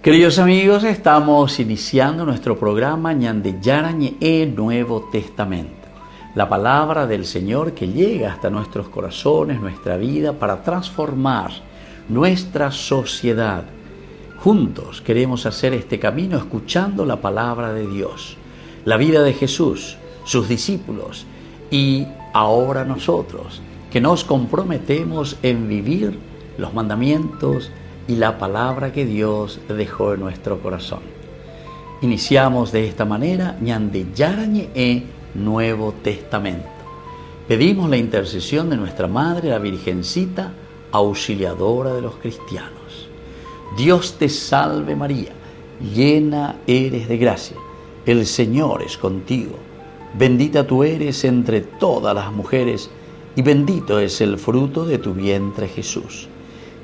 Queridos amigos, estamos iniciando nuestro programa Ñande Yarañe Nuevo Testamento. La palabra del Señor que llega hasta nuestros corazones, nuestra vida, para transformar nuestra sociedad. Juntos queremos hacer este camino escuchando la palabra de Dios, la vida de Jesús, sus discípulos y ahora nosotros, que nos comprometemos en vivir los mandamientos y la palabra que Dios dejó en nuestro corazón. Iniciamos de esta manera Ñande Yarañe Nuevo Testamento. Pedimos la intercesión de nuestra Madre, la Virgencita, auxiliadora de los cristianos. Dios te salve María, llena eres de gracia, el Señor es contigo. Bendita tú eres entre todas las mujeres y bendito es el fruto de tu vientre Jesús.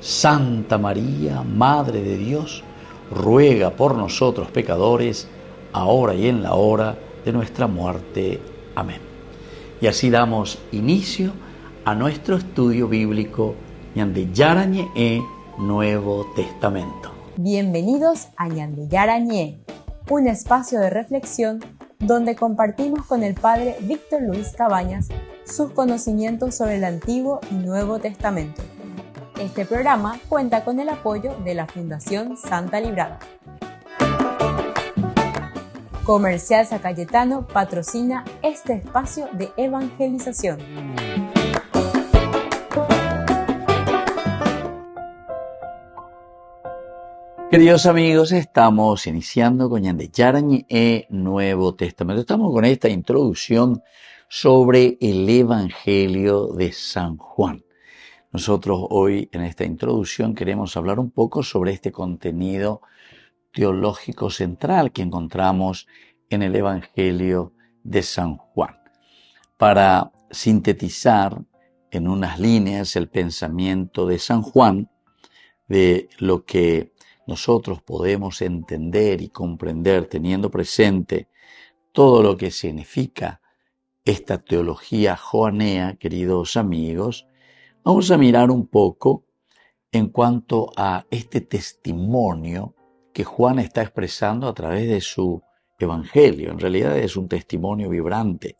Santa María, Madre de Dios, ruega por nosotros pecadores, ahora y en la hora de nuestra muerte. Amén. Y así damos inicio a nuestro estudio bíblico Ñande Yarañe Nuevo Testamento. Bienvenidos a Ñande Yarañe, un espacio de reflexión donde compartimos con el Padre Víctor Luis Cabañas sus conocimientos sobre el Antiguo y Nuevo Testamento. Este programa cuenta con el apoyo de la Fundación Santa Librada. Comercial San Cayetano patrocina este espacio de evangelización. Queridos amigos, estamos iniciando con Ñande Yarañe Nuevo Testamento. Estamos con esta introducción sobre el Evangelio de San Juan. Nosotros hoy en esta introducción queremos hablar un poco sobre este contenido teológico central que encontramos en el Evangelio de San Juan. Para sintetizar en unas líneas el pensamiento de San Juan, de lo que nosotros podemos entender y comprender teniendo presente todo lo que significa esta teología joanea, queridos amigos, vamos a mirar un poco en cuanto a este testimonio que Juan está expresando a través de su evangelio. En realidad es un testimonio vibrante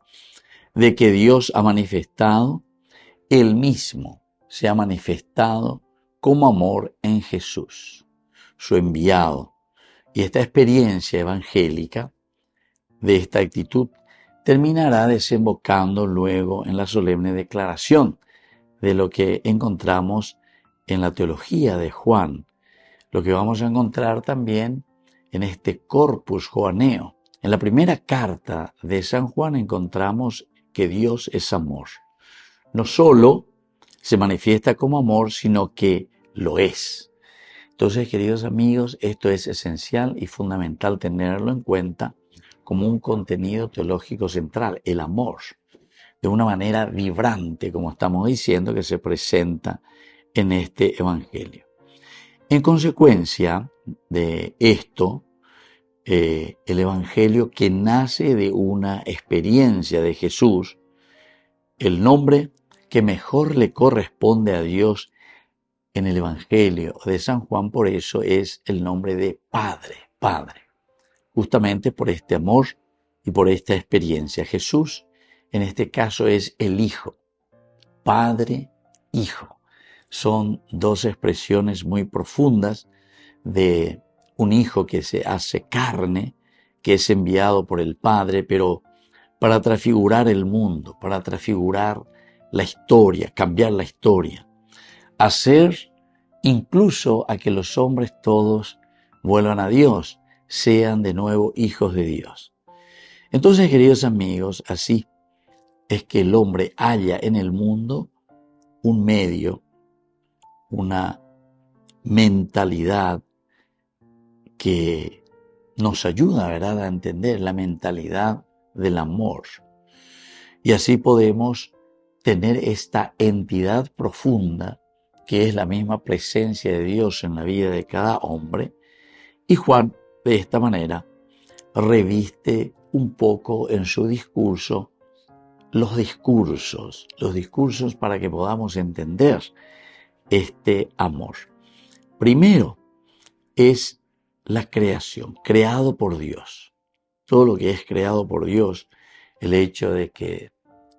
de que Dios ha manifestado, Él mismo se ha manifestado como amor en Jesús, su enviado. Y esta experiencia evangélica de esta actitud terminará desembocando luego en la solemne declaración de lo que encontramos en la teología de Juan, lo que vamos a encontrar también en este corpus joaneo. En la primera carta de San Juan encontramos que Dios es amor. No solo se manifiesta como amor, sino que lo es. Entonces, queridos amigos, esto es esencial y fundamental tenerlo en cuenta como un contenido teológico central, el amor, de una manera vibrante, como estamos diciendo, que se presenta en este evangelio. En consecuencia de esto, el evangelio que nace de una experiencia de Jesús, el nombre que mejor le corresponde a Dios en el evangelio de San Juan, por eso es el nombre de Padre, justamente por este amor y por esta experiencia. Jesús, en este caso, es el Hijo, Padre, Hijo. Son dos expresiones muy profundas de un Hijo que se hace carne, que es enviado por el Padre, pero para transfigurar el mundo, para transfigurar la historia, cambiar la historia, hacer incluso a que los hombres todos vuelvan a Dios, sean de nuevo hijos de Dios. Entonces, queridos amigos, así es que el hombre halla en el mundo un medio, una mentalidad que nos ayuda, ¿verdad?, a entender la mentalidad del amor. Y así podemos tener esta entidad profunda que es la misma presencia de Dios en la vida de cada hombre. Y Juan, de esta manera, reviste un poco en su discurso los discursos para que podamos entender este amor. Primero es la creación, creado por Dios. Todo lo que es creado por Dios, el hecho de que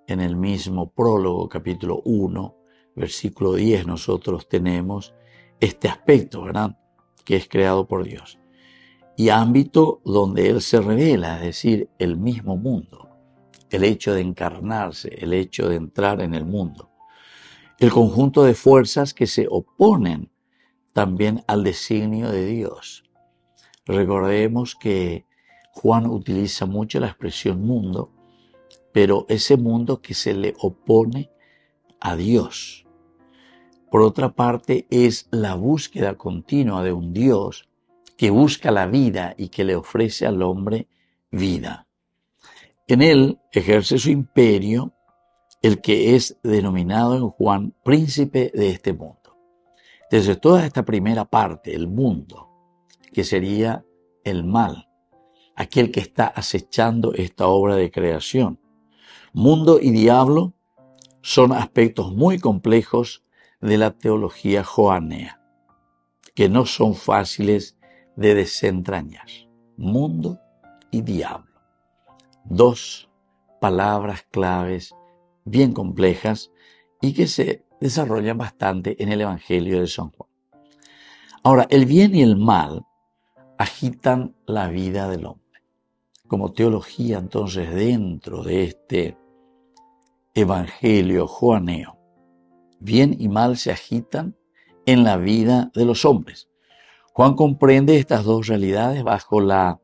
en el mismo prólogo, capítulo 1, versículo 10, nosotros tenemos este aspecto, ¿verdad?, que es creado por Dios. Y ámbito donde Él se revela, es decir, el mismo mundo, el hecho de encarnarse, el hecho de entrar en el mundo. El conjunto de fuerzas que se oponen también al designio de Dios. Recordemos que Juan utiliza mucho la expresión mundo, pero ese mundo que se le opone a Dios. Por otra parte, es la búsqueda continua de un Dios que busca la vida y que le ofrece al hombre vida. En él ejerce su imperio el que es denominado en Juan príncipe de este mundo. Desde toda esta primera parte, el mundo, que sería el mal, aquel que está acechando esta obra de creación. Mundo y diablo son aspectos muy complejos de la teología joanea, que no son fáciles de desentrañar. Mundo y diablo. Dos palabras claves bien complejas y que se desarrollan bastante en el Evangelio de San Juan. Ahora, el bien y el mal agitan la vida del hombre. Como teología, entonces, dentro de este Evangelio joaneo, bien y mal se agitan en la vida de los hombres. Juan comprende estas dos realidades bajo la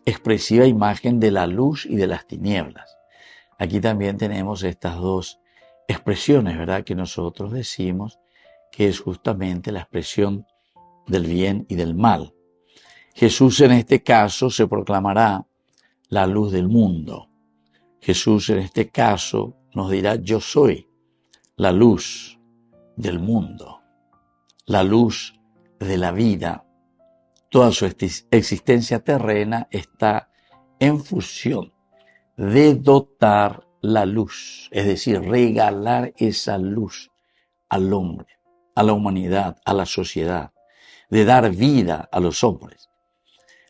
expresiva imagen de la luz y de las tinieblas. Aquí también tenemos estas dos expresiones, ¿verdad?, que nosotros decimos que es justamente la expresión del bien y del mal. Jesús en este caso se proclamará la luz del mundo. Jesús en este caso nos dirá: yo soy la luz del mundo, la luz de la vida. Toda su existencia terrena está en función de dotar la luz, es decir, regalar esa luz al hombre, a la humanidad, a la sociedad, de dar vida a los hombres.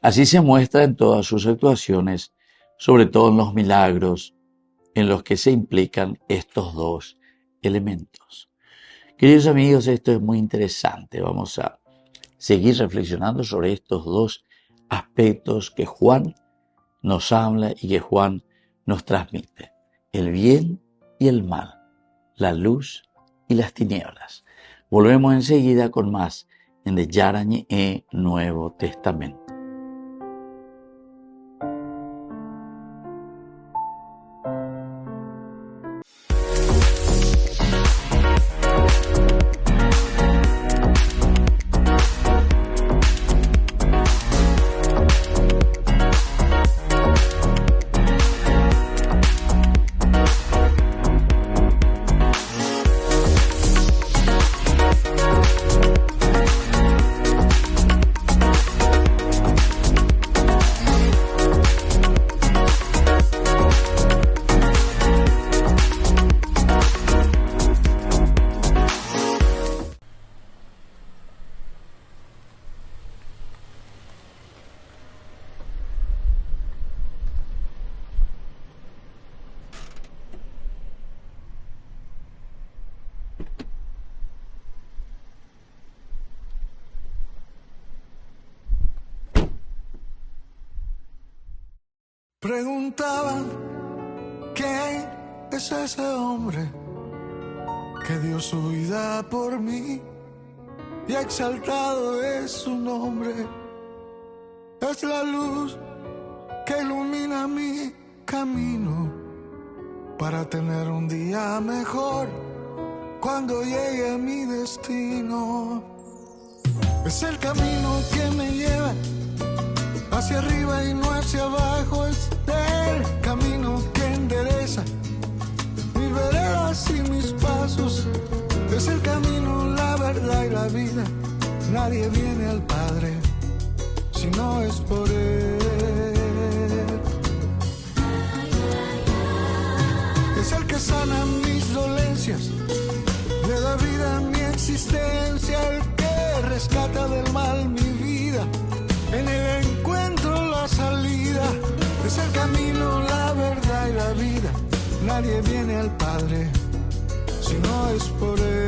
Así se muestra en todas sus actuaciones, sobre todo en los milagros en los que se implican estos dos elementos. Queridos amigos, esto es muy interesante. Vamos a seguir reflexionando sobre estos dos aspectos que Juan nos habla y que Juan nos transmite: el bien y el mal, la luz y las tinieblas. Volvemos enseguida con más en el Yarañé Nuevo Testamento. Preguntaban, ¿quién es ese hombre que dio su vida por mí? Y exaltado es su nombre. Es la luz que ilumina mi camino para tener un día mejor cuando llegue a mi destino. Es el camino que me lleva hacia arriba y no hacia abajo. Es el camino que endereza mis veredas y mis pasos. Es el camino, la verdad y la vida. Nadie viene al Padre si no es por Él. Es el que sana mis dolencias, le da vida a mi existencia. El que rescata del mal mi vida. En nadie viene al Padre si no es por Él.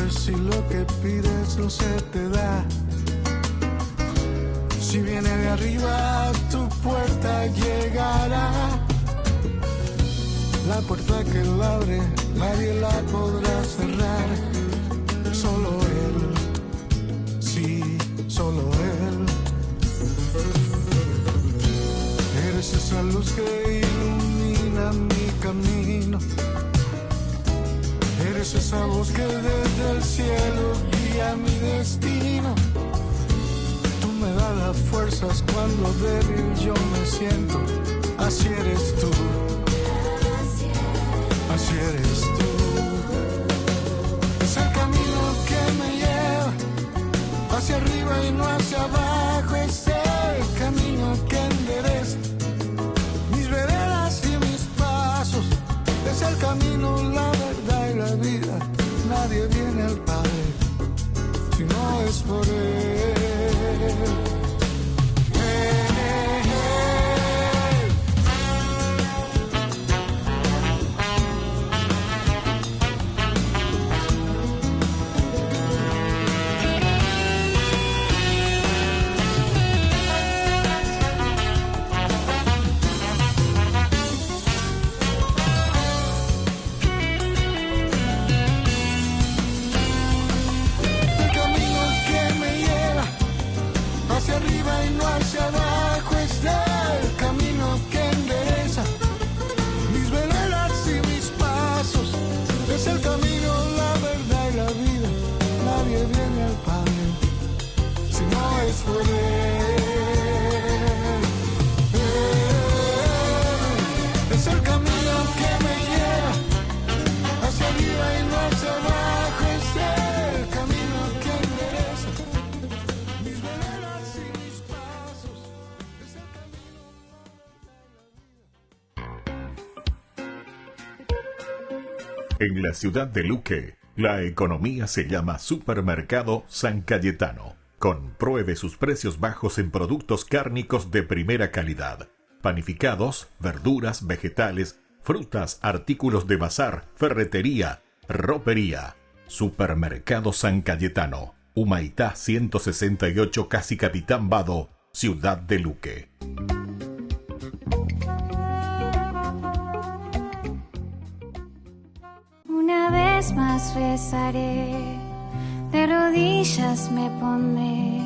Si lo que pides no se te da, si viene de arriba a tu puerta llegará. La puerta que Él abre nadie la podrá cerrar. Solo Él, sí, solo Él. Eres esa luz que ilumina mi camino. Eres esa voz que desde el cielo guía mi destino. Tú me das las fuerzas cuando débil yo me siento. Así eres tú. Así eres tú. Es el camino que me lleva hacia arriba y no hacia abajo. Es el camino que endereza mis veredas y mis pasos. Es el camino, la verdad y la vida. Nadie viene al Padre si no es por Él. En la ciudad de Luque, la economía se llama Supermercado San Cayetano. Compruebe sus precios bajos en productos cárnicos de primera calidad. Panificados, verduras, vegetales, frutas, artículos de bazar, ferretería, ropería. Supermercado San Cayetano. Humaitá 168, Casi Capitán Vado, ciudad de Luque. Una vez más rezaré, de rodillas me pondré,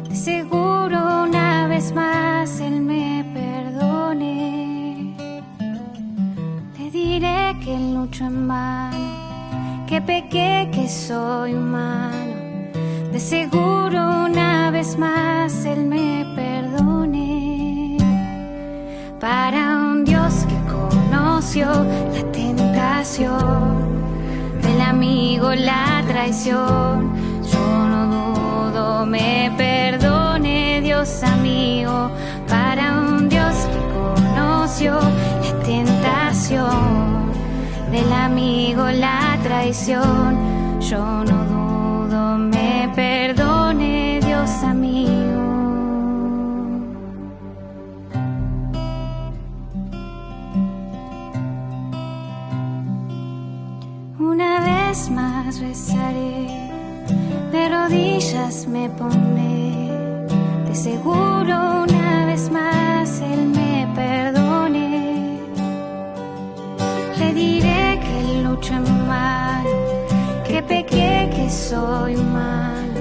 de seguro una vez más Él me perdone. Le diré que lucho en vano, que pequé, que soy humano, de seguro una vez más Él me perdone. Para un Dios que conoció la tentación del amigo, la traición, yo no dudo me perdone Dios amigo. Para un Dios que conoció la tentación del amigo, la traición, yo no dudo me perdone Dios amigo. Una vez más rezaré, de rodillas me pondré, de seguro una vez más Él me perdone. Le diré que lucho en vano, que pequé, que soy humano,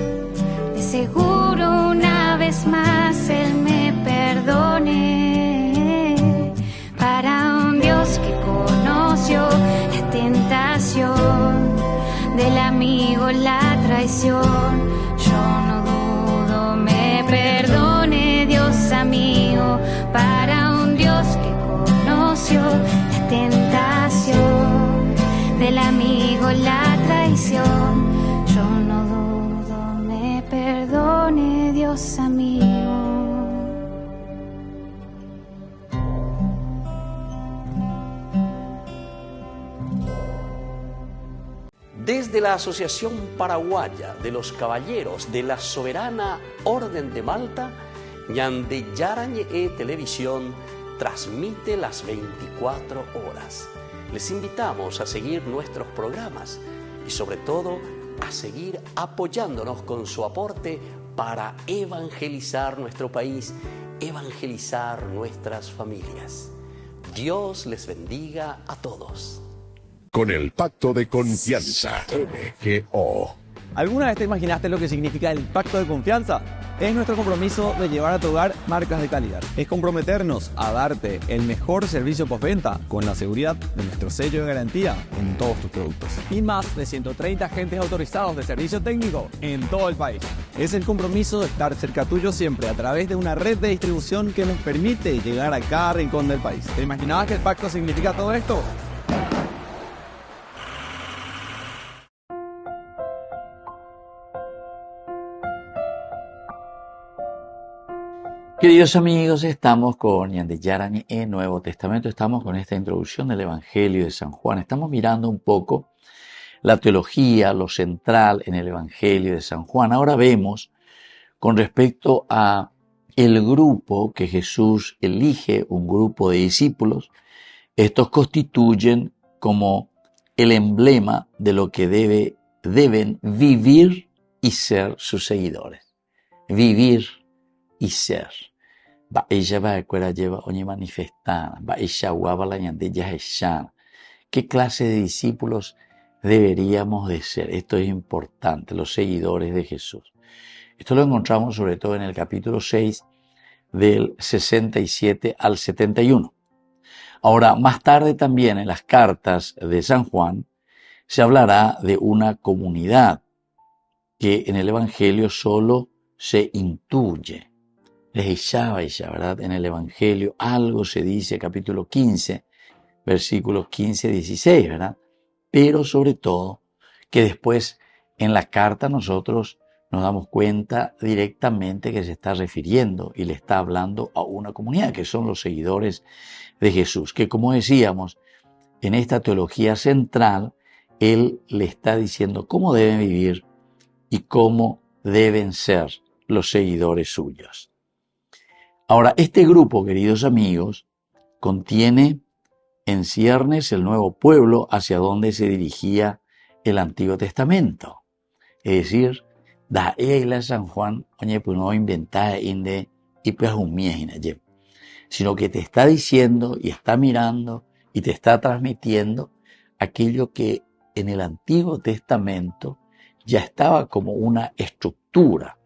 de seguro una vez más Él me perdone. Para un Dios que conoció la tentación del amigo, la traición, yo no dudo me perdone es amigo. Desde la Asociación Paraguaya de los Caballeros de la Soberana Orden de Malta, Ñande Yarañe Televisión transmite las 24 horas. Les invitamos a seguir nuestros programas y sobre todo a seguir apoyándonos con su aporte para evangelizar nuestro país, evangelizar nuestras familias. Dios les bendiga a todos. Con el Pacto de Confianza, MGO. ¿Alguna vez te imaginaste lo que significa el Pacto de Confianza? Es nuestro compromiso de llevar a tu hogar marcas de calidad. Es comprometernos a darte el mejor servicio postventa con la seguridad de nuestro sello de garantía en todos tus productos. Y más de 130 agentes autorizados de servicio técnico en todo el país. Es el compromiso de estar cerca tuyo siempre a través de una red de distribución que nos permite llegar a cada rincón del país. ¿Te imaginabas que el pacto significa todo esto? Queridos amigos, estamos con Ñande Yarañe en Nuevo Testamento, estamos con esta introducción del Evangelio de San Juan, estamos mirando un poco la teología, lo central en el Evangelio de San Juan. Ahora vemos con respecto a el grupo que Jesús elige, un grupo de discípulos, estos constituyen como el emblema de lo que deben vivir y ser sus seguidores. Vivir y ser. Ella va a cuera lleva oñe manifestar, va ella guava la ñande ya echan. ¿Qué clase de discípulos deberíamos de ser? Esto es importante, los seguidores de Jesús. Esto lo encontramos sobre todo en el capítulo 6 del 67 al 71. Ahora, más tarde también en las cartas de San Juan se hablará de una comunidad que en el Evangelio solo se intuye. ¿Verdad? En el Evangelio algo se dice, capítulo 15, versículos 15-16, ¿verdad? Pero sobre todo que después en la carta nosotros nos damos cuenta directamente que se está refiriendo y le está hablando a una comunidad, que son los seguidores de Jesús, que como decíamos, en esta teología central, Él le está diciendo cómo deben vivir y cómo deben ser los seguidores suyos. Ahora, este grupo, queridos amigos, contiene en ciernes el nuevo pueblo hacia donde se dirigía el Antiguo Testamento. Es decir, da la San Juan, oye, pues no inventar inde y pues sino que te está diciendo y está mirando y te está transmitiendo aquello que en el Antiguo Testamento ya estaba como una estructura,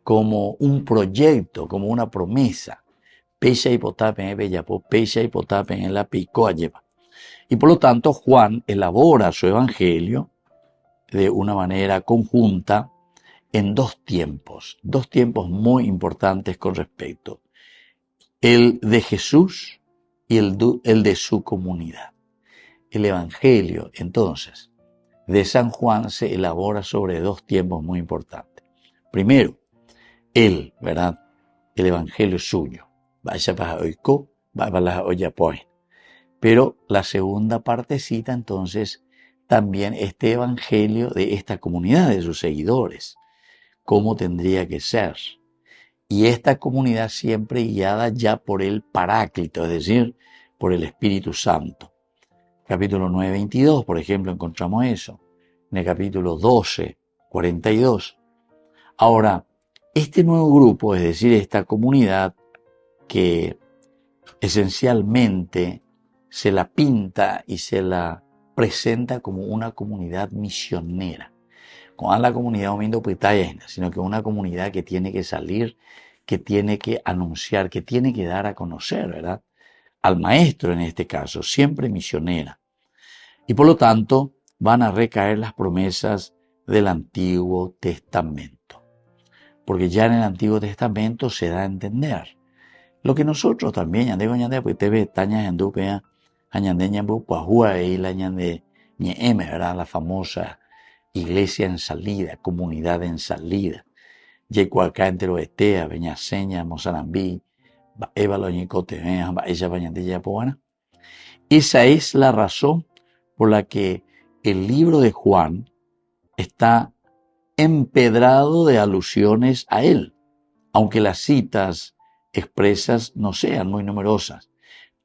como un proyecto, como una promesa. Pecha y potapen en Bellapo, pecha y potapen en la picoa lleva. Y por lo tanto Juan elabora su evangelio de una manera conjunta en dos tiempos muy importantes con respecto. El de Jesús y el de su comunidad. El evangelio, entonces, de San Juan se elabora sobre dos tiempos muy importantes. Primero, él, ¿verdad? El evangelio suyo. Vaya para oico, vaya para olla pues. Pero la segunda partecita, entonces, también este evangelio de esta comunidad, de sus seguidores. Cómo tendría que ser. Y esta comunidad siempre guiada ya por el Paráclito, es decir, por el Espíritu Santo. Capítulo 9, 22, por ejemplo, encontramos eso. En el capítulo 12, 42. Ahora, este nuevo grupo, es decir, esta comunidad que esencialmente se la pinta y se la presenta como una comunidad misionera. No la comunidad sino que una comunidad que tiene que salir, que tiene que anunciar, que tiene que dar a conocer, ¿verdad? Al maestro en este caso, siempre misionera. Y por lo tanto van a recaer las promesas del Antiguo Testamento. Porque ya en el Antiguo Testamento se da a entender lo que nosotros también, la famosa iglesia en salida, comunidad en salida. Yecuacá entero etea, Beñaseña, Mozarambí, Eva Loñicote, ella Bañandilla Poana. Esa es la razón por la que el libro de Juan está empedrado de alusiones a él, aunque las citas expresas no sean muy numerosas,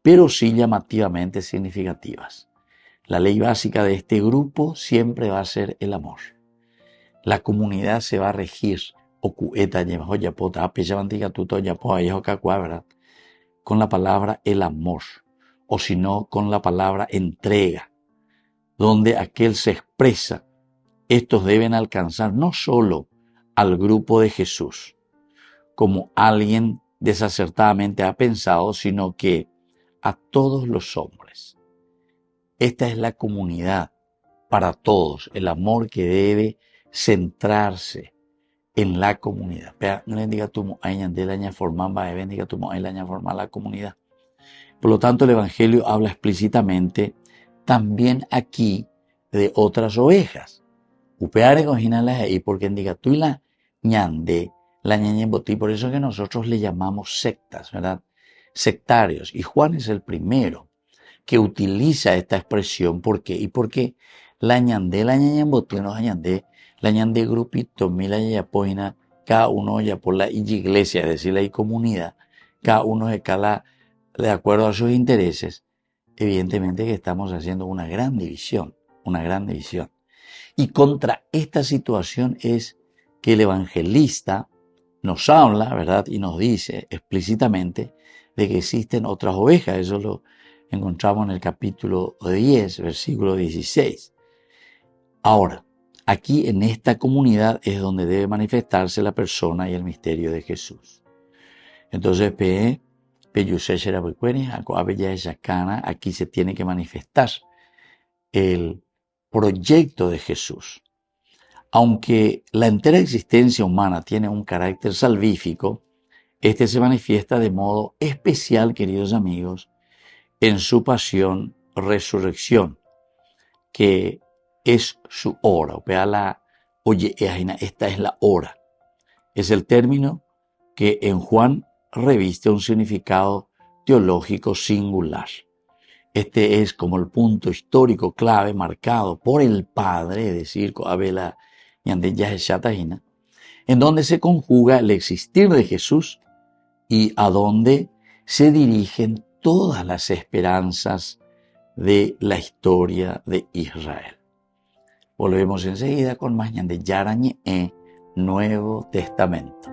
pero sí llamativamente significativas. La ley básica de este grupo siempre va a ser el amor. La comunidad se va a regir con la palabra el amor, o si no, con la palabra entrega, donde aquel se expresa. Estos deben alcanzar no solo al grupo de Jesús, como alguien desacertadamente ha pensado, sino que a todos los hombres. Esta es la comunidad para todos, el amor que debe centrarse en la comunidad. La comunidad. Por lo tanto, el Evangelio habla explícitamente también aquí de otras ovejas. Upeare cojinales ahí porque indica tú y la ñande, la ñañembotí, por eso que nosotros le llamamos sectas, ¿verdad? Sectarios. Y Juan es el primero que utiliza esta expresión. ¿Por qué? Y porque la ñande, la ñañembotí, no ñande, la ñande grupito, mila yapoina, cada uno ya por la iglesia, es decir, la comunidad, cada uno de cada, de acuerdo a sus intereses, evidentemente que estamos haciendo una gran división. Y contra esta situación es que el evangelista nos habla, ¿verdad? Y nos dice explícitamente de que existen otras ovejas. Eso lo encontramos en el capítulo 10, versículo 16. Ahora, aquí en esta comunidad es donde debe manifestarse la persona y el misterio de Jesús. Entonces, aquí se tiene que manifestar el proyecto de Jesús. Aunque la entera existencia humana tiene un carácter salvífico, este se manifiesta de modo especial, queridos amigos, en su pasión, resurrección, que es su hora. Esta es la hora. Es el término que en Juan reviste un significado teológico singular. Este es como el punto histórico clave marcado por el Padre, es decir, en donde se conjuga el existir de Jesús y a donde se dirigen todas las esperanzas de la historia de Israel. Volvemos enseguida con más de Yarañe, Nuevo Testamento.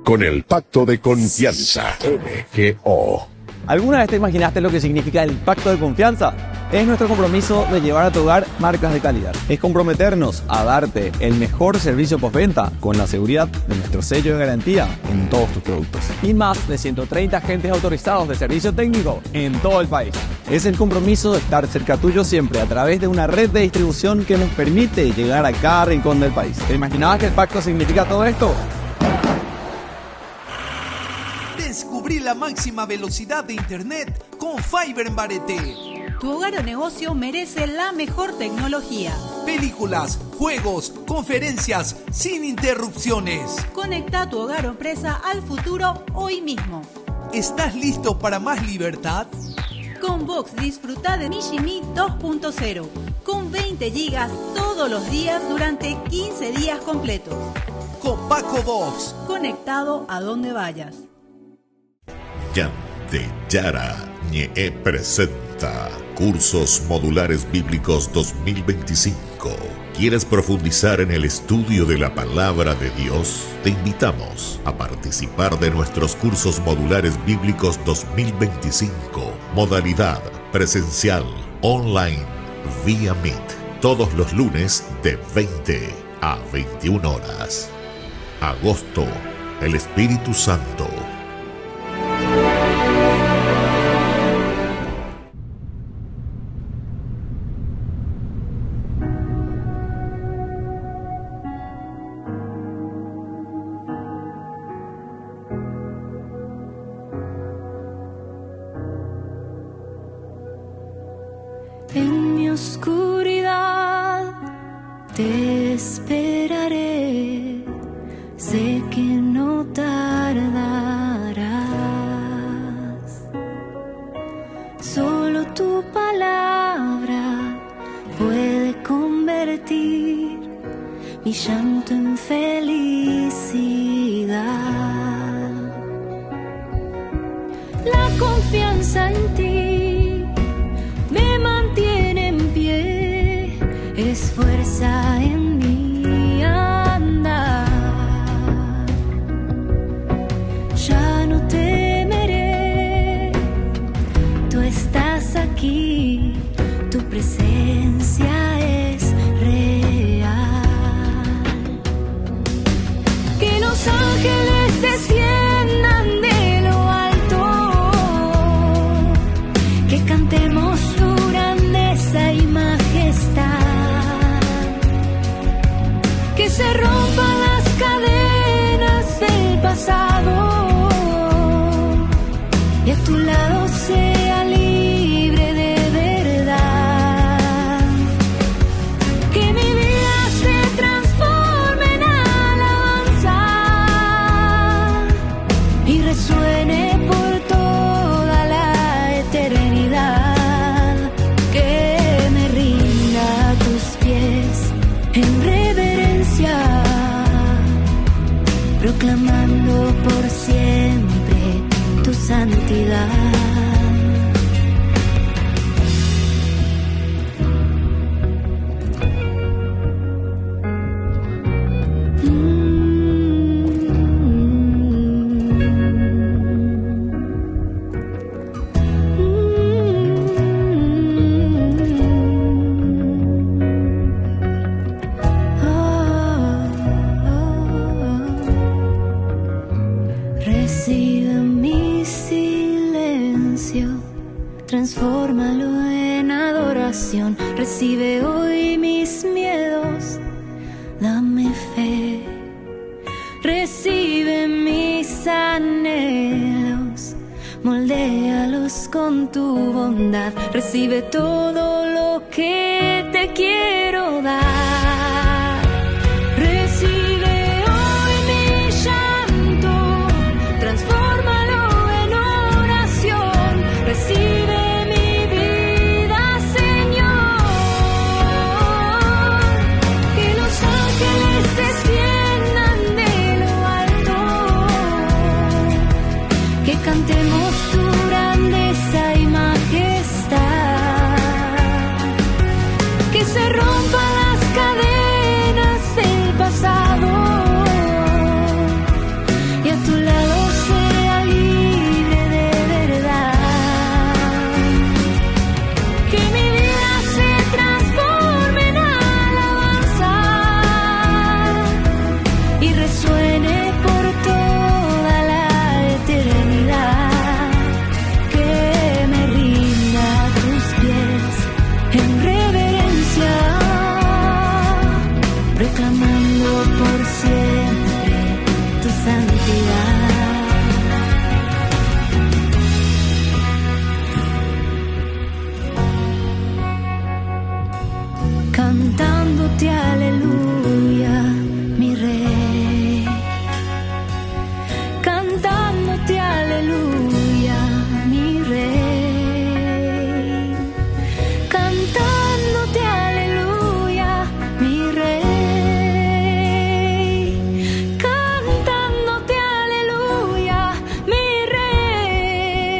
Con el pacto de confianza, MGO. ¿Alguna vez te imaginaste lo que significa el pacto de confianza? Es nuestro compromiso de llevar a tu hogar marcas de calidad. Es comprometernos a darte el mejor servicio postventa con la seguridad de nuestro sello de garantía en todos tus productos. Y más de 130 agentes autorizados de servicio técnico en todo el país. Es el compromiso de estar cerca tuyo siempre a través de una red de distribución que nos permite llegar a cada rincón del país. ¿Te imaginabas que el pacto significa todo esto? Descubrí la máxima velocidad de internet con Fiber en Barete. Tu hogar o negocio merece la mejor tecnología. Películas, juegos, conferencias, sin interrupciones. Conecta tu hogar o empresa al futuro hoy mismo. ¿Estás listo para más libertad? Con Vox disfruta de Mishimi 2.0 con 20 gigas todos los días durante 15 días completos. Con Paco Vox. Conectado a donde vayas. Ñande Yarañe presenta Cursos Modulares Bíblicos 2025. ¿Quieres profundizar en el estudio de la Palabra de Dios? Te invitamos a participar de nuestros Cursos Modulares Bíblicos 2025. Modalidad presencial, online, vía Meet. Todos los lunes de 20 a 21 horas. Agosto, el Espíritu Santo. En mi oscuridad te esperaré, sé que no tardarás. Solo tu palabra puede convertir mi llanto en felicidad. La confianza en ti me mantiene en pie, es fuerza en mi andar. Ya no temeré, tú estás aquí, tu presencia es real. Que los ángeles desciendan de lo alto, que cantemos tu grandeza y majestad, que se rompan las cadenas del pasado y a tu lado sea libre de verdad. Que mi vida se transforme en alabanza y resuene por toda la eternidad. Que me rinda a tus pies en reverencia, proclamando por siempre tu santidad. Recibe mi silencio, transfórmalo en adoración. Recibe hoy mis miedos, dame fe. Recibe mis anhelos, moldéalos con tu bondad. Recibe todo lo que te quiero dar. Recibe hoy mi llanto, transfórmalo en oración. Recibe mi vida, Señor. Que los ángeles desciendan de lo alto, que cantemos tu grandeza y majestad, que se rompan las cadenas del pasado y a tu lado sea libre de verdad. Que mi vida se transforme en alabanza y resuene por toda la eternidad. Que me rinda a tus pies en reverencia, proclamando por siempre tu santidad. Cantándote aleluya, mi rey. Cantándote aleluya, mi rey. Cantándote aleluya, mi rey. Cantándote aleluya, mi rey.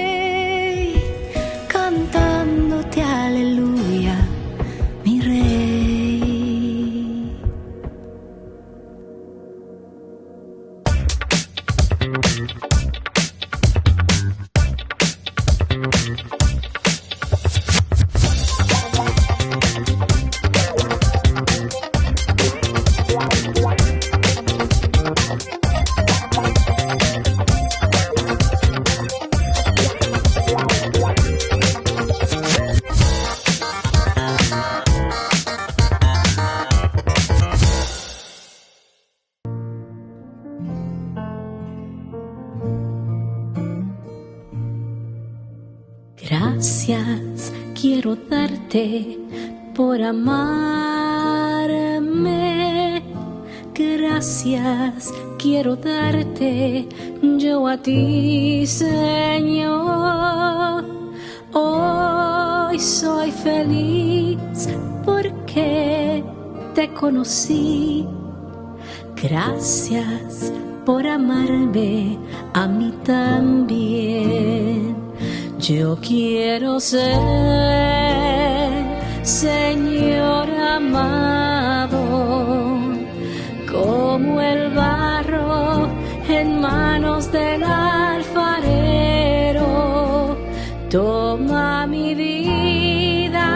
Cantándote aleluya, mi rey. Gracias quiero darte por amarme. Gracias quiero darte yo a ti, Señor. Hoy soy feliz porque te conocí. Gracias por amarme a mí también. Yo quiero ser, Señor amado, como el barro en manos del alfarero. Toma mi vida,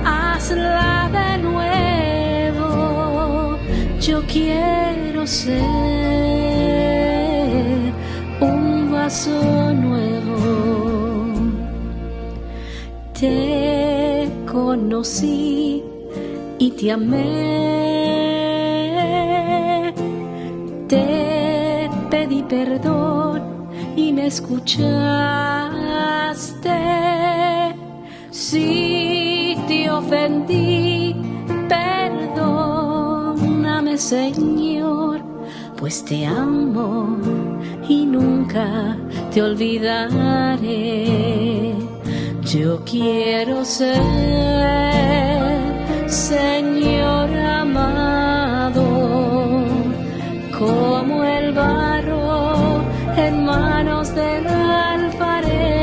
hazla de nuevo. Yo quiero ser un vaso nuevo. Te conocí y te amé. Te pedí perdón y me escuchaste. Si te ofendí, perdóname, Señor, pues te amo y nunca te olvidaré. Yo quiero ser, Señor amado, como el barro en manos del alfarero.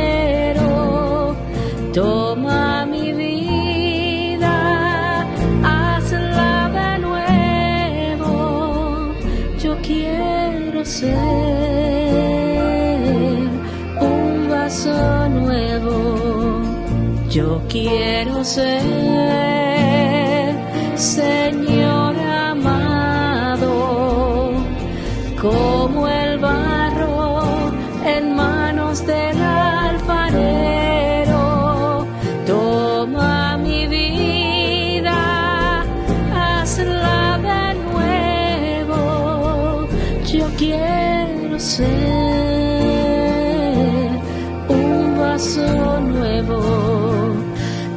Toma mi vida, hazla de nuevo. Yo quiero ser un vaso nuevo. Yo quiero ser, Señor amado, como el barro en manos del alfarero. Toma mi vida, hazla de nuevo. Yo quiero ser un vaso nuevo.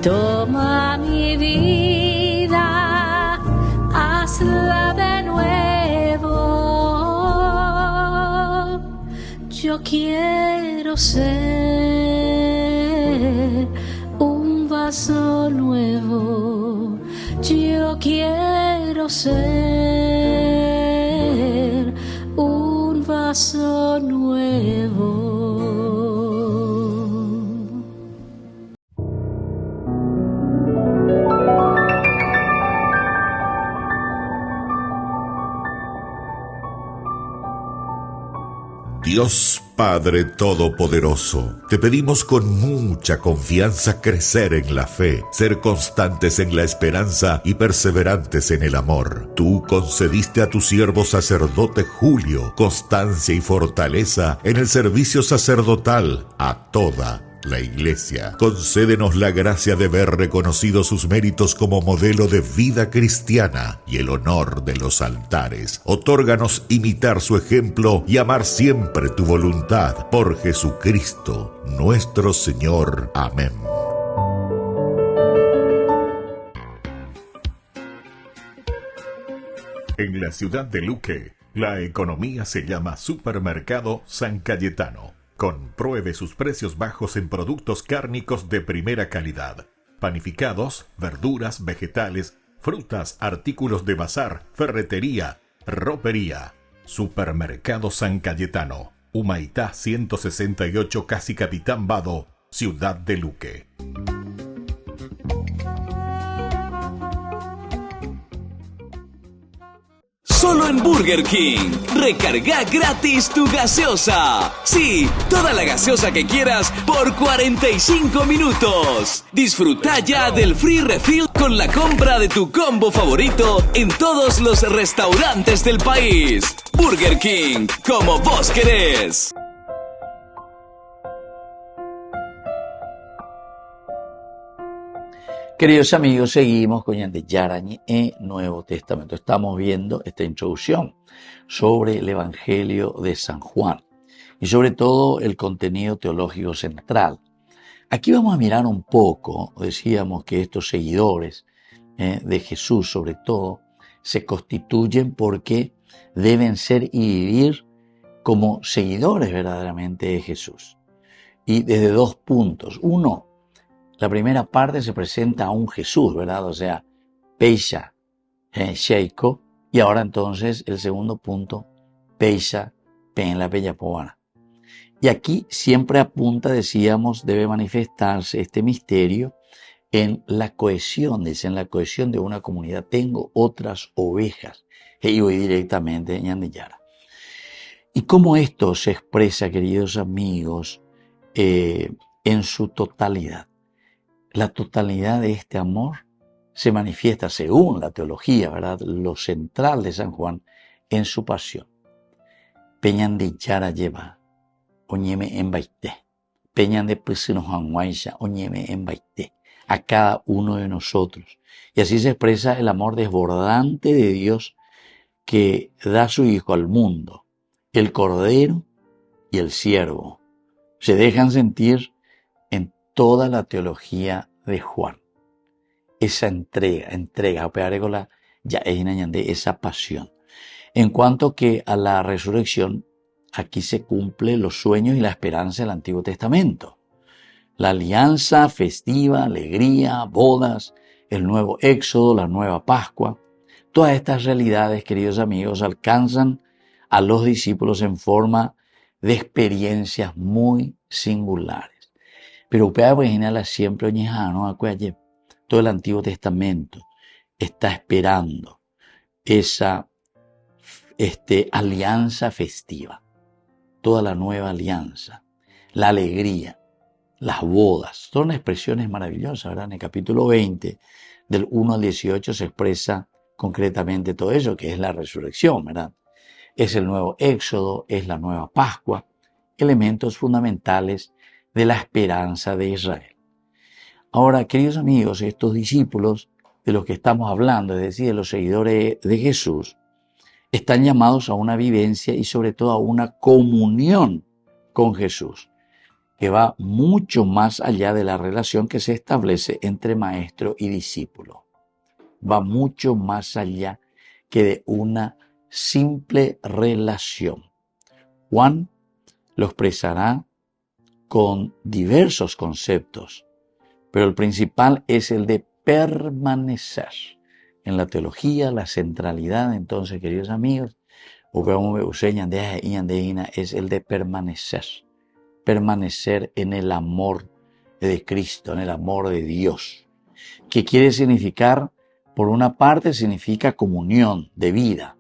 Toma mi vida, hazla de nuevo. Yo quiero ser un vaso nuevo. Yo quiero ser un vaso nuevo. Dios Padre Todopoderoso, te pedimos con mucha confianza crecer en la fe, ser constantes en la esperanza y perseverantes en el amor. Tú concediste a tu siervo sacerdote Julio constancia y fortaleza en el servicio sacerdotal a toda la Iglesia. Concédenos la gracia de ver reconocidos sus méritos como modelo de vida cristiana y el honor de los altares. Otórganos imitar su ejemplo y amar siempre tu voluntad. Por Jesucristo, nuestro Señor. Amén. En la ciudad de Luque, la economía se llama Supermercado San Cayetano. Compruebe sus precios bajos en productos cárnicos de primera calidad. Panificados, verduras, vegetales, frutas, artículos de bazar, ferretería, ropería. Supermercado San Cayetano. Humaitá 168, Casi Capitán Vado, ciudad de Luque. Solo en Burger King. Recarga gratis tu gaseosa. Sí, toda la gaseosa que quieras por 45 minutos. Disfruta ya del free refill con la compra de tu combo favorito en todos los restaurantes del país. Burger King, como vos querés. Queridos amigos, seguimos con Ñande Yarañi en Nuevo Testamento. Estamos viendo esta introducción sobre el Evangelio de San Juan y sobre todo el contenido teológico central. Aquí vamos a mirar un poco, decíamos que estos seguidores de Jesús sobre todo, se constituyen porque deben ser y vivir como seguidores verdaderamente de Jesús. Y desde dos puntos. Uno, la primera parte se presenta a un Jesús, ¿verdad? O sea, Peisha, Sheiko. Y ahora entonces el segundo punto, Peisha, Pen la Bella Poana. Y aquí siempre apunta, decíamos, debe manifestarse este misterio en la cohesión, dice, en la cohesión de una comunidad. Tengo otras ovejas. Y voy directamente a Ñandeyara. ¿Y cómo esto se expresa, queridos amigos, en su totalidad? La totalidad de este amor se manifiesta, según la teología, ¿verdad?, lo central de San Juan, en su pasión. Peñandeyara lleva, oñeme en baité. Peñande pusino Juanguaisha, oñeme en baité. A cada uno de nosotros. Y así se expresa el amor desbordante de Dios que da a su Hijo al mundo. El Cordero y el Siervo se dejan sentir en toda la teología de Juan. Esa entrega, ya es esa pasión. En cuanto que a la resurrección, aquí se cumple los sueños y la esperanza del Antiguo Testamento. La alianza festiva, alegría, bodas, el nuevo Éxodo, la nueva Pascua. Todas estas realidades, queridos amigos, alcanzan a los discípulos en forma de experiencias muy singulares. Pero siempre todo el Antiguo Testamento está esperando esa alianza festiva, toda la nueva alianza, la alegría, las bodas. Son expresiones maravillosas, ¿verdad? En el capítulo 20, del 1 al 18, se expresa concretamente todo eso, que es la resurrección, ¿verdad? Es el nuevo Éxodo, es la nueva Pascua, elementos fundamentales de la esperanza de Israel. Ahora, queridos amigos, estos discípulos de los que estamos hablando, es decir, de los seguidores de Jesús, están llamados a una vivencia y sobre todo a una comunión con Jesús, que va mucho más allá de la relación que se establece entre maestro y discípulo. Va mucho más allá que de una simple relación. Juan lo expresará con diversos conceptos, pero el principal es el de permanecer. En la teología, la centralidad, entonces, queridos amigos, es el de permanecer. Permanecer en el amor de Cristo, en el amor de Dios. ¿Qué quiere significar? Por una parte, significa comunión de vida,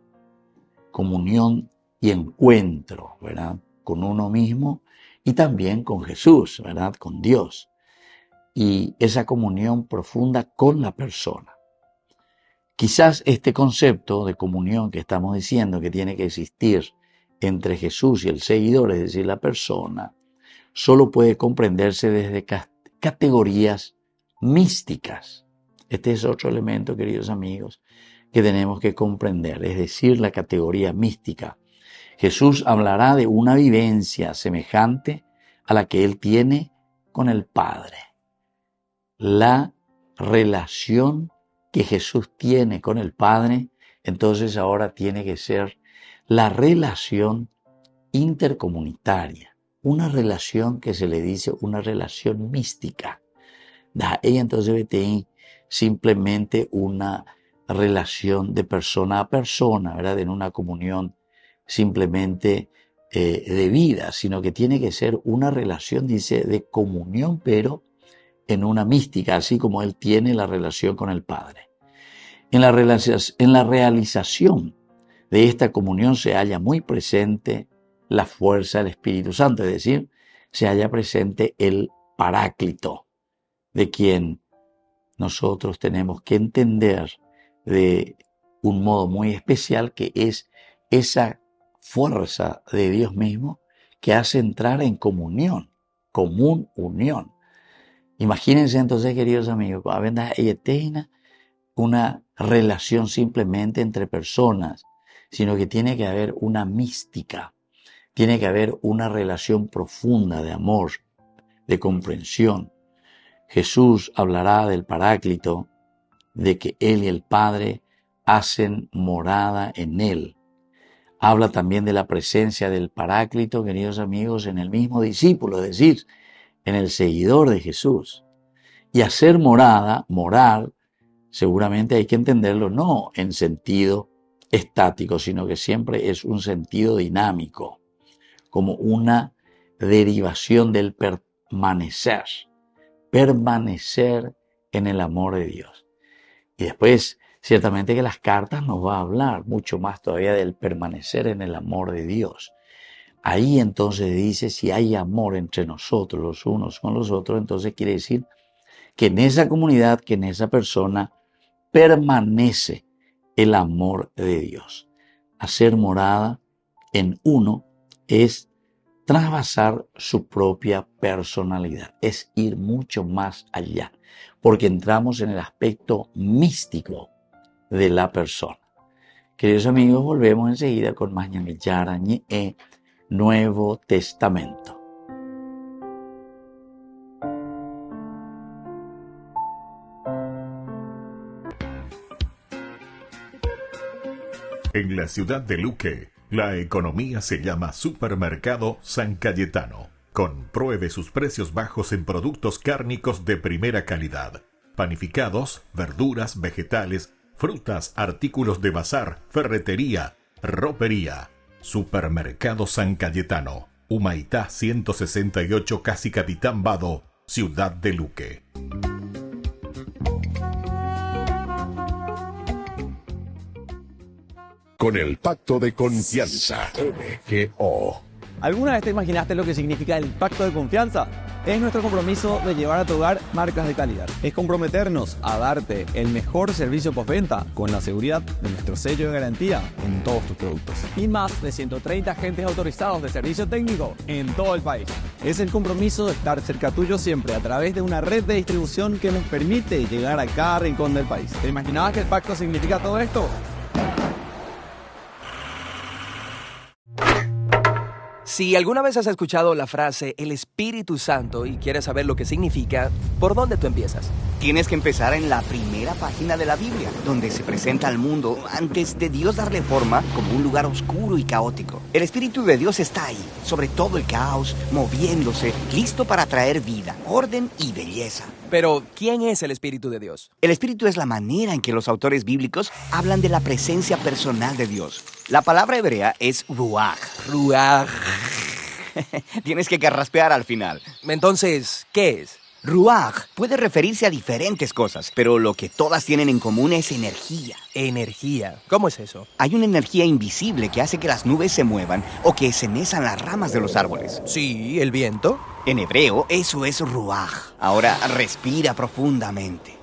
comunión y encuentro, ¿verdad?, con uno mismo y también con Jesús, ¿verdad?, con Dios. Y esa comunión profunda con la persona. Quizás este concepto de comunión que estamos diciendo que tiene que existir entre Jesús y el seguidor, es decir, la persona, solo puede comprenderse desde categorías místicas. Este es otro elemento, queridos amigos, que tenemos que comprender, es decir, la categoría mística. Jesús hablará de una vivencia semejante a la que Él tiene con el Padre. La relación que Jesús tiene con el Padre, entonces ahora tiene que ser la relación intercomunitaria, una relación que se le dice una relación mística. Ella entonces ve simplemente una relación de persona a persona, ¿verdad?, en una comunión simplemente de vida, sino que tiene que ser una relación, dice, de comunión, pero en una mística, así como Él tiene la relación con el Padre. En la realización de esta comunión se halla muy presente la fuerza del Espíritu Santo, es decir, se halla presente el Paráclito, de quien nosotros tenemos que entender de un modo muy especial, que es esa fuerza de Dios mismo que hace entrar en comunión, común unión. Imagínense entonces, queridos amigos, una relación simplemente entre personas, sino que tiene que haber una mística, tiene que haber una relación profunda de amor, de comprensión, Jesús hablará del Paráclito, de que Él y el Padre hacen morada en Él. Habla también de la presencia del Paráclito, queridos amigos, en el mismo discípulo, es decir, en el seguidor de Jesús. Y hacer morada, morar, seguramente hay que entenderlo no en sentido estático, sino que siempre es un sentido dinámico, como una derivación del permanecer en el amor de Dios. Y después, ciertamente que las cartas nos va a hablar mucho más todavía del permanecer en el amor de Dios. Ahí entonces dice, si hay amor entre nosotros, los unos con los otros, entonces quiere decir que en esa comunidad, que en esa persona, permanece el amor de Dios. Hacer morada en uno es trasvasar su propia personalidad, es ir mucho más allá, porque entramos en el aspecto místico de la persona. Queridos amigos, volvemos enseguida con más Ñande Yarañe, Nuevo Testamento. En la ciudad de Luque, la economía se llama Supermercado San Cayetano. Compruebe sus precios bajos en productos cárnicos de primera calidad. Panificados, verduras, vegetales, frutas, artículos de bazar, ferretería, ropería. Supermercado San Cayetano, Humaitá 168, Casi Capitán Vado, ciudad de Luque. Con el pacto de confianza, MGO. ¿Alguna vez te imaginaste lo que significa el pacto de confianza? Es nuestro compromiso de llevar a tu hogar marcas de calidad. Es comprometernos a darte el mejor servicio postventa con la seguridad de nuestro sello de garantía en todos tus productos. Y más de 130 agentes autorizados de servicio técnico en todo el país. Es el compromiso de estar cerca tuyo siempre a través de una red de distribución que nos permite llegar a cada rincón del país. ¿Te imaginabas que el pacto significa todo esto? Si alguna vez has escuchado la frase el Espíritu Santo y quieres saber lo que significa, ¿por dónde tú empiezas? Tienes que empezar en la primera página de la Biblia, donde se presenta al mundo antes de Dios darle forma como un lugar oscuro y caótico. El Espíritu de Dios está ahí, sobre todo el caos, moviéndose, listo para traer vida, orden y belleza. Pero, ¿quién es el Espíritu de Dios? El Espíritu es la manera en que los autores bíblicos hablan de la presencia personal de Dios. La palabra hebrea es ruach. Ruach. Tienes que carraspear al final. Entonces, ¿qué es? Ruach puede referirse a diferentes cosas, pero lo que todas tienen en común es energía. ¿Energía? ¿Cómo es eso? Hay una energía invisible que hace que las nubes se muevan o que se mezan las ramas de los árboles. Sí, el viento. En hebreo, eso es ruach. Ahora respira profundamente.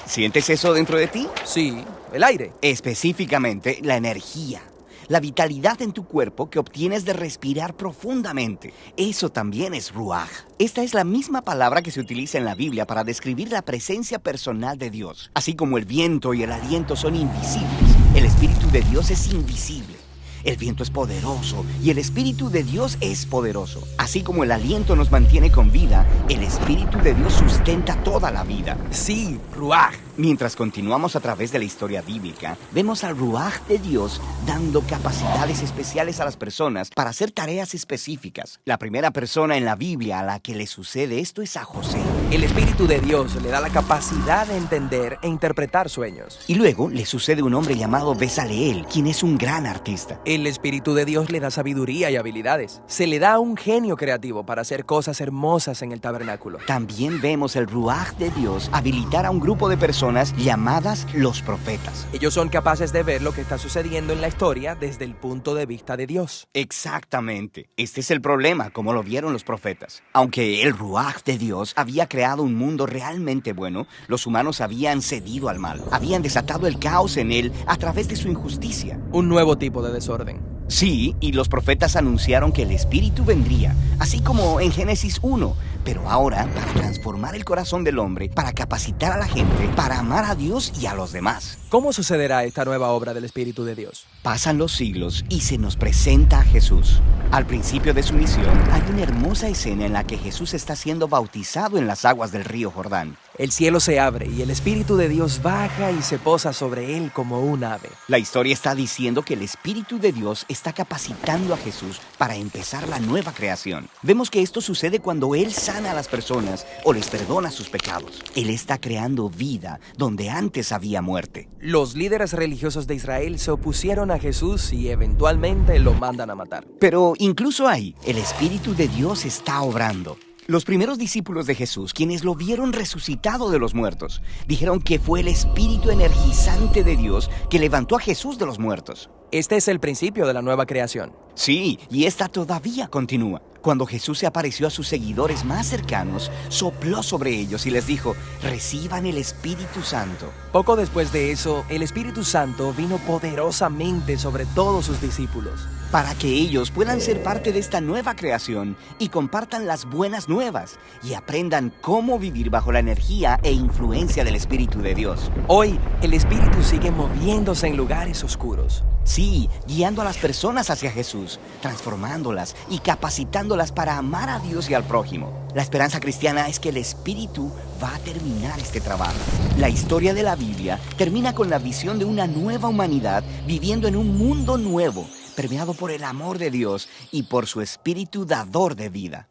¿Sientes eso dentro de ti? Sí, el aire. Específicamente, la energía. La vitalidad en tu cuerpo que obtienes de respirar profundamente. Eso también es ruach. Esta es la misma palabra que se utiliza en la Biblia para describir la presencia personal de Dios. Así como el viento y el aliento son invisibles, el Espíritu de Dios es invisible. El viento es poderoso y el Espíritu de Dios es poderoso. Así como el aliento nos mantiene con vida, el Espíritu de Dios sustenta toda la vida. Sí, ruach. Mientras continuamos a través de la historia bíblica, vemos al ruach de Dios dando capacidades especiales a las personas para hacer tareas específicas. La primera persona en la Biblia a la que le sucede esto es a José. El Espíritu de Dios le da la capacidad de entender e interpretar sueños. Y luego le sucede un hombre llamado Bezaleel, quien es un gran artista. El Espíritu de Dios le da sabiduría y habilidades. Se le da un genio creativo para hacer cosas hermosas en el tabernáculo. También vemos el ruach de Dios habilitar a un grupo de personas llamadas los profetas. Ellos son capaces de ver lo que está sucediendo en la historia desde el punto de vista de Dios. Exactamente. Este es el problema, como lo vieron los profetas. Aunque el ruach de Dios había creado un mundo realmente bueno, los humanos habían cedido al mal. Habían desatado el caos en él a través de su injusticia. Un nuevo tipo de desorden. Sí, y los profetas anunciaron que el Espíritu vendría, así como en Génesis 1, pero ahora para transformar el corazón del hombre, para capacitar a la gente, para amar a Dios y a los demás. ¿Cómo sucederá esta nueva obra del Espíritu de Dios? Pasan los siglos y se nos presenta a Jesús. Al principio de su misión, hay una hermosa escena en la que Jesús está siendo bautizado en las aguas del río Jordán. El cielo se abre y el Espíritu de Dios baja y se posa sobre él como un ave. La historia está diciendo que el Espíritu de Dios está capacitando a Jesús para empezar la nueva creación. Vemos que esto sucede cuando Él sana a las personas o les perdona sus pecados. Él está creando vida donde antes había muerte. Los líderes religiosos de Israel se opusieron a Jesús y eventualmente lo mandan a matar. Pero incluso ahí, el Espíritu de Dios está obrando. Los primeros discípulos de Jesús, quienes lo vieron resucitado de los muertos, dijeron que fue el espíritu energizante de Dios que levantó a Jesús de los muertos. Este es el principio de la nueva creación. Sí, y esta todavía continúa. Cuando Jesús se apareció a sus seguidores más cercanos, sopló sobre ellos y les dijo, reciban el Espíritu Santo. Poco después de eso, el Espíritu Santo vino poderosamente sobre todos sus discípulos. Para que ellos puedan ser parte de esta nueva creación y compartan las buenas nuevas y aprendan cómo vivir bajo la energía e influencia del Espíritu de Dios. Hoy, el Espíritu sigue moviéndose en lugares oscuros. Sí, guiando a las personas hacia Jesús, transformándolas y capacitándolas para amar a Dios y al prójimo. La esperanza cristiana es que el Espíritu va a terminar este trabajo. La historia de la Biblia termina con la visión de una nueva humanidad viviendo en un mundo nuevo, permeado por el amor de Dios y por su Espíritu dador de vida.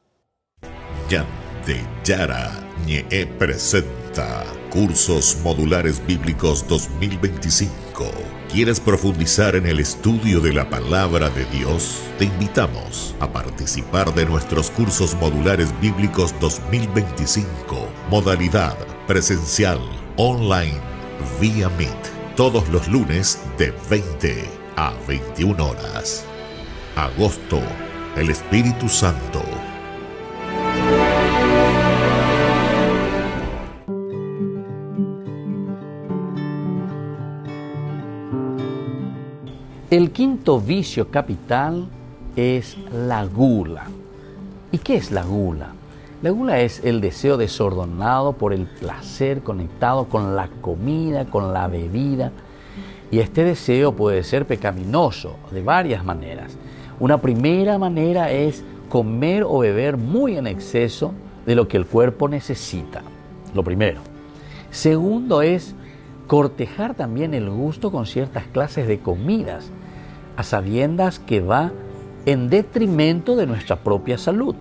Ñande Yarañe presenta Cursos Modulares Bíblicos 2025. ¿Quieres profundizar en el estudio de la Palabra de Dios? Te invitamos a participar de nuestros Cursos Modulares Bíblicos 2025. Modalidad presencial, online, vía Meet. Todos los lunes de 20 a 21 horas. Agosto, el Espíritu Santo. El quinto vicio capital es la gula. ¿Y qué es la gula? La gula es el deseo desordenado por el placer conectado con la comida, con la bebida. Y este deseo puede ser pecaminoso de varias maneras. Una primera manera es comer o beber muy en exceso de lo que el cuerpo necesita. Lo primero. Segundo es cortejar también el gusto con ciertas clases de comidas, a sabiendas que va en detrimento de nuestra propia salud.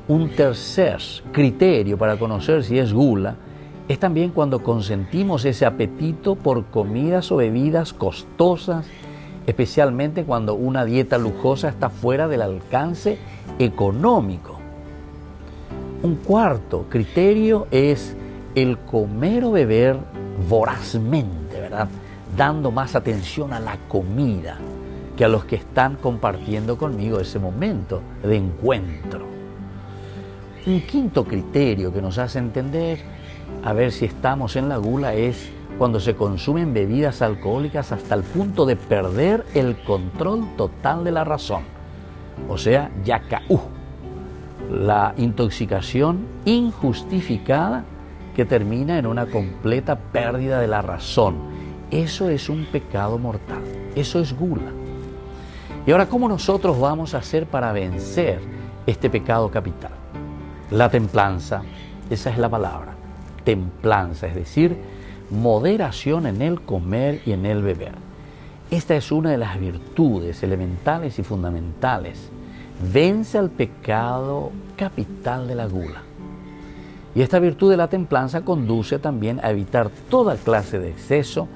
Un tercer criterio para conocer si es gula es también cuando consentimos ese apetito por comidas o bebidas costosas, especialmente cuando una dieta lujosa está fuera del alcance económico. Un cuarto criterio es el comer o beber vorazmente, ¿verdad? Dando más atención a la comida que a los que están compartiendo conmigo ese momento de encuentro. Un quinto criterio que nos hace entender a ver si estamos en la gula es cuando se consumen bebidas alcohólicas hasta el punto de perder el control total de la razón. O sea, yacaú, la intoxicación injustificada que termina en una completa pérdida de la razón. Eso es un pecado mortal, eso es gula. Y ahora, ¿cómo nosotros vamos a hacer para vencer este pecado capital? La templanza, esa es la palabra, templanza, es decir, moderación en el comer y en el beber. Esta es una de las virtudes elementales y fundamentales. Vence al pecado capital de la gula. Y esta virtud de la templanza conduce también a evitar toda clase de exceso,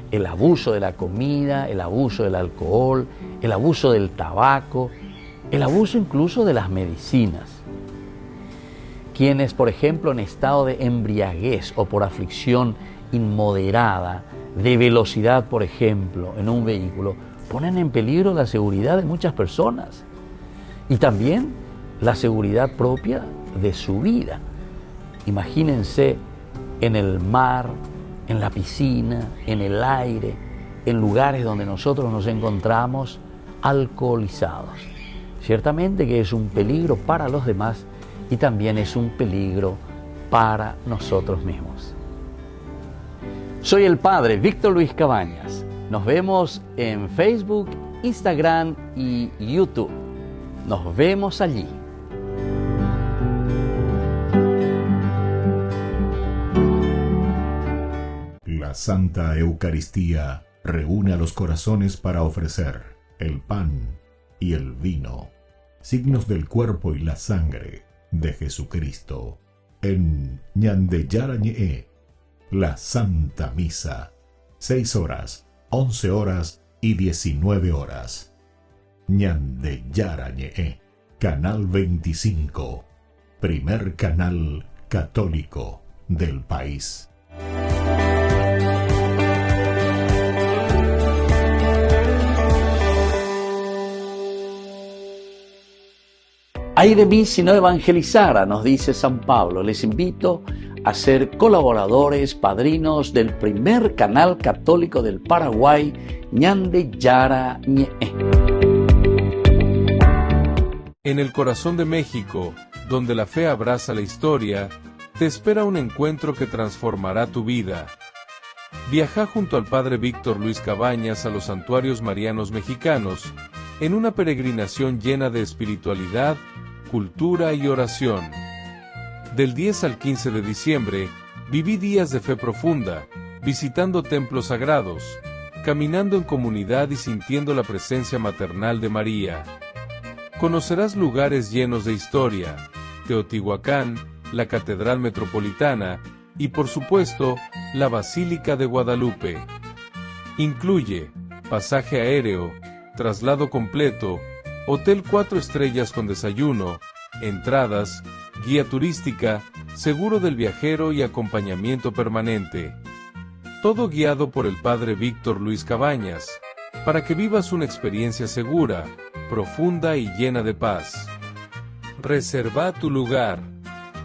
el abuso de la comida, el abuso del alcohol, el abuso del tabaco, el abuso incluso de las medicinas. Quienes, por ejemplo, en estado de embriaguez o por aflicción inmoderada, de velocidad, por ejemplo, en un vehículo, ponen en peligro la seguridad de muchas personas y también la seguridad propia de su vida. Imagínense en el mar, en la piscina, en el aire, en lugares donde nosotros nos encontramos alcoholizados. Ciertamente que es un peligro para los demás y también es un peligro para nosotros mismos. Soy el Padre Víctor Luis Cabañas. Nos vemos en Facebook, Instagram y YouTube. Nos vemos allí. La Santa Eucaristía reúne a los corazones para ofrecer el pan y el vino, signos del cuerpo y la sangre de Jesucristo. En Ñande Yarañe, la Santa Misa, 6 horas, 11 horas y 19 horas. Ñande Yarañe, Canal 25, primer canal católico del país. Ay de mí si no evangelizara, nos dice San Pablo. Les invito a ser colaboradores, padrinos del primer canal católico del Paraguay, Ñande Yarañe. En el corazón de México, donde la fe abraza la historia, te espera un encuentro que transformará tu vida. Viaja junto al Padre Víctor Luis Cabañas a los santuarios marianos mexicanos, en una peregrinación llena de espiritualidad, cultura y oración. Del 10 al 15 de diciembre, viví días de fe profunda, visitando templos sagrados, caminando en comunidad y sintiendo la presencia maternal de María. Conocerás lugares llenos de historia, Teotihuacán, la Catedral Metropolitana y, por supuesto, la Basílica de Guadalupe. Incluye pasaje aéreo, traslado completo, hotel 4 estrellas con desayuno, entradas, guía turística, seguro del viajero y acompañamiento permanente. Todo guiado por el Padre Víctor Luis Cabañas, para que vivas una experiencia segura, profunda y llena de paz. Reserva tu lugar.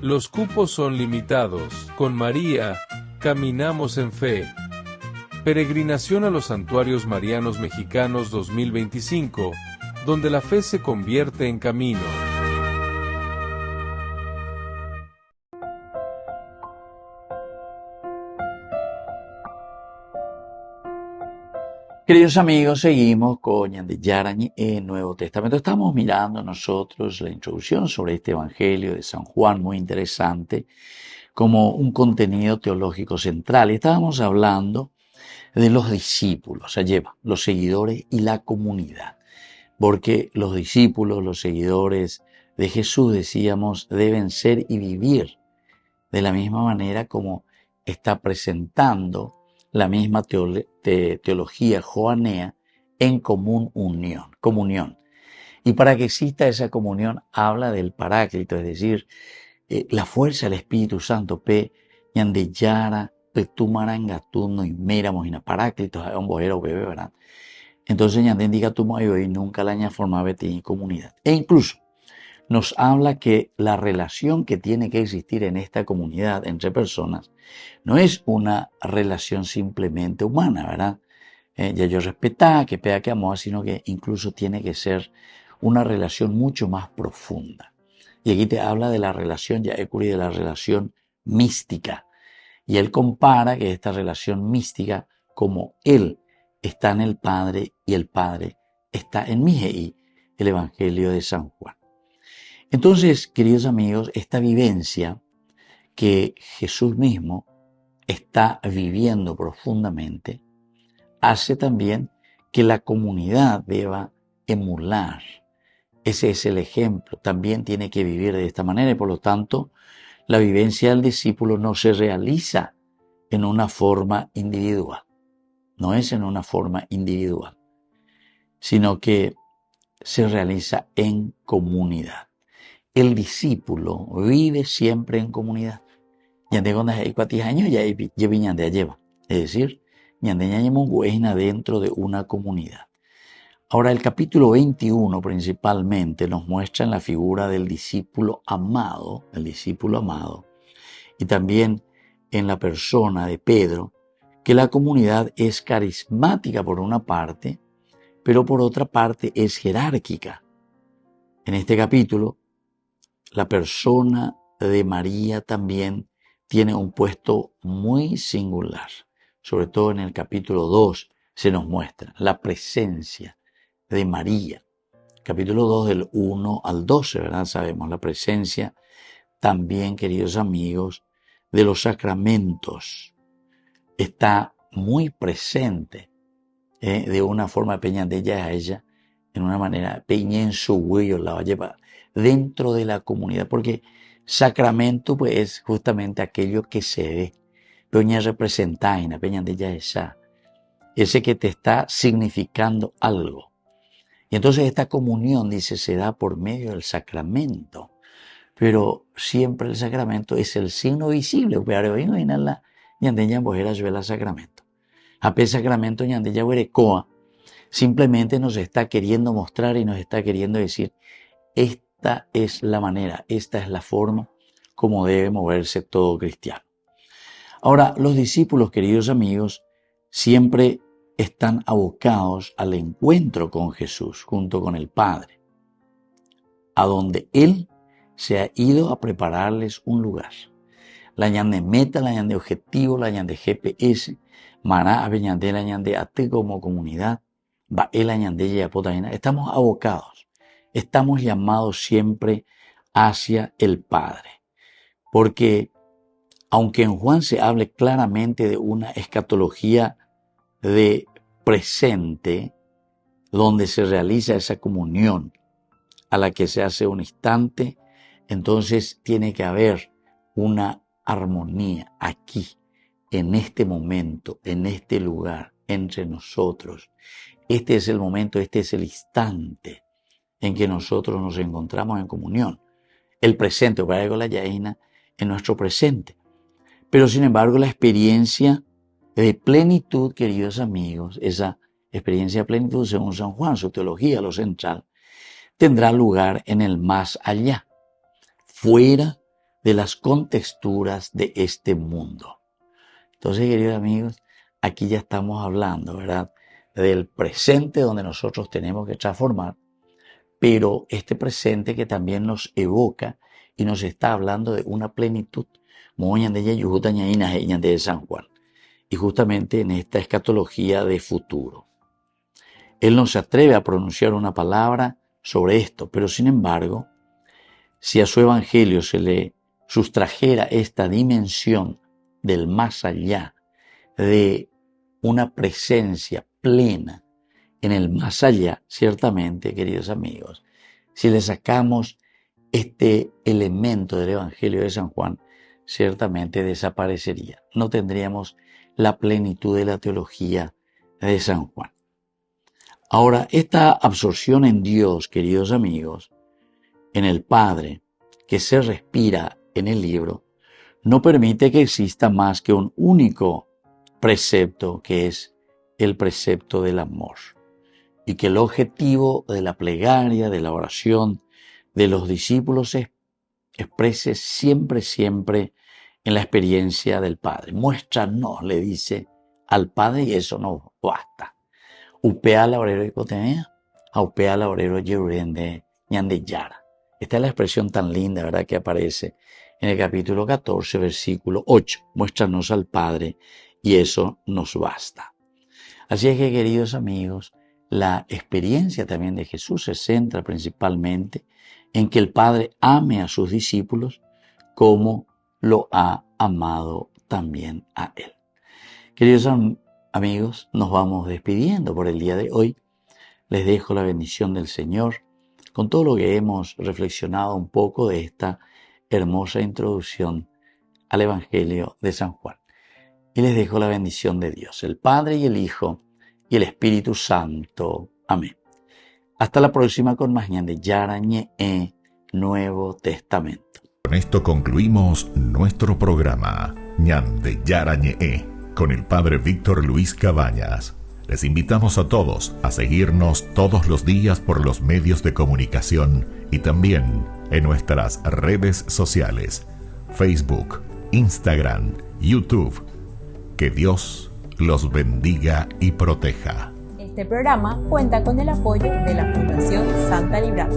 Los cupos son limitados. Con María, caminamos en fe. Peregrinación a los Santuarios Marianos Mexicanos 2025, donde la fe se convierte en camino. Queridos amigos, seguimos con Ñande Yarañe en Nuevo Testamento. Estamos mirando nosotros la introducción sobre este Evangelio de San Juan, muy interesante, como un contenido teológico central. Y estábamos hablando de los discípulos, los seguidores y la comunidad. Porque los discípulos, los seguidores de Jesús, decíamos, deben ser y vivir de la misma manera como está presentando la misma teología joanea en comunión. Y para que exista esa comunión, habla del Paráclito, es decir, la fuerza del Espíritu Santo, pe ñande yara, pe tumarangatuno y méramos y Paráclitos, un bojero bebé, ¿verdad? Entonces ñande indica tu y nunca la formaba en comunidad. E incluso nos habla que la relación que tiene que existir en esta comunidad entre personas no es una relación simplemente humana, ¿verdad? Ya yo respetaba, que peda que amaba, sino que incluso tiene que ser una relación mucho más profunda. Y aquí te habla de la relación, ya Ecuri, de la relación mística. Y él compara que esta relación mística como él está en el Padre y el Padre está en mí, y el Evangelio de San Juan. Entonces, queridos amigos, esta vivencia que Jesús mismo está viviendo profundamente hace también que la comunidad deba emular. Ese es el ejemplo. También tiene que vivir de esta manera y por lo tanto la vivencia del discípulo no se realiza en una forma individual. No es en una forma individual, sino que se realiza en comunidad. El discípulo vive siempre en comunidad. Ñande cuando hay 4 años ya lleva ñande lleva. Es decir, ñande ñañemungueina dentro de una comunidad. Ahora el capítulo 21 principalmente nos muestra en la figura del discípulo amado, y también en la persona de Pedro, que la comunidad es carismática por una parte, pero por otra parte es jerárquica. En este capítulo la persona de María también tiene un puesto muy singular. Sobre todo en el capítulo 2 se nos muestra la presencia de María. Capítulo 2 del 1 al 12, ¿verdad? Sabemos la presencia también, queridos amigos, de los sacramentos. Está muy presente de una forma peñandella a ella, en una manera peña en su huello, la lleva dentro de la comunidad, porque sacramento pues es justamente aquello que se ve, peña representaina, peñandella esa, ese que te está significando algo. Y entonces esta comunión, dice, se da por medio del sacramento. Pero siempre el sacramento es el signo visible. Pero la ñandeña bojera el sacramento. A pesar sacramento ñandeña huerecoa, simplemente nos está queriendo mostrar y nos está queriendo decir, esta es la manera, esta es la forma como debe moverse todo cristiano. Ahora, los discípulos, queridos amigos, siempre están abocados al encuentro con Jesús junto con el Padre, a donde Él se ha ido a prepararles un lugar. La ñande meta, la ñande objetivo, la ñande GPS, mará, aveñande, la ñande ate como comunidad, va la ñande ya potaina. Estamos abocados, estamos llamados siempre hacia el Padre, porque aunque en Juan se hable claramente de una escatología de presente, donde se realiza esa comunión a la que se hace un instante, entonces tiene que haber una armonía aquí, en este momento, en este lugar, entre nosotros. Este es el momento, este es el instante en que nosotros nos encontramos en comunión. El presente, para la yaina, en nuestro presente. Pero sin embargo, la experiencia de plenitud, queridos amigos, esa experiencia de plenitud, según San Juan, su teología, lo central, tendrá lugar en el más allá, fuera de las contexturas de este mundo. Entonces, queridos amigos, aquí ya estamos hablando, ¿verdad?, del presente donde nosotros tenemos que transformar, pero este presente que también nos evoca y nos está hablando de una plenitud, de San Juan, y justamente en esta escatología de futuro. Él no se atreve a pronunciar una palabra sobre esto, pero sin embargo, si a su evangelio se le sustrajera esta dimensión del más allá, de una presencia plena en el más allá, ciertamente, queridos amigos, si le sacamos este elemento del evangelio de San Juan, ciertamente desaparecería. No tendríamos la plenitud de la teología de San Juan. Ahora, esta absorción en Dios, queridos amigos, en el Padre, que se respira en el libro, no permite que exista más que un único precepto, que es el precepto del amor, y que el objetivo de la plegaria, de la oración de los discípulos se exprese siempre en la experiencia del Padre. Muéstranos, le dice al Padre, y eso nos basta. Upea la obrero de Cotenea, aupea la obrero de Ñandeyara. Esta es la expresión tan linda, ¿verdad?, que aparece en el capítulo 14, versículo 8. Muéstranos al Padre, y eso nos basta. Así es que, queridos amigos, la experiencia también de Jesús se centra principalmente en que el Padre ame a sus discípulos como lo ha amado también a Él. Queridos amigos, nos vamos despidiendo por el día de hoy. Les dejo la bendición del Señor con todo lo que hemos reflexionado un poco de esta hermosa introducción al Evangelio de San Juan. Y les dejo la bendición de Dios, el Padre y el Hijo y el Espíritu Santo. Amén. Hasta la próxima con más Ñandeyara Ñe'e, Nuevo Testamento. Con esto concluimos nuestro programa Ñandeyara Ñe'e con el Padre Víctor Luis Cabañas. Les invitamos a todos a seguirnos todos los días por los medios de comunicación y también en nuestras redes sociales, Facebook, Instagram, YouTube. Que Dios los bendiga y proteja. Este programa cuenta con el apoyo de la Fundación Santa Librada.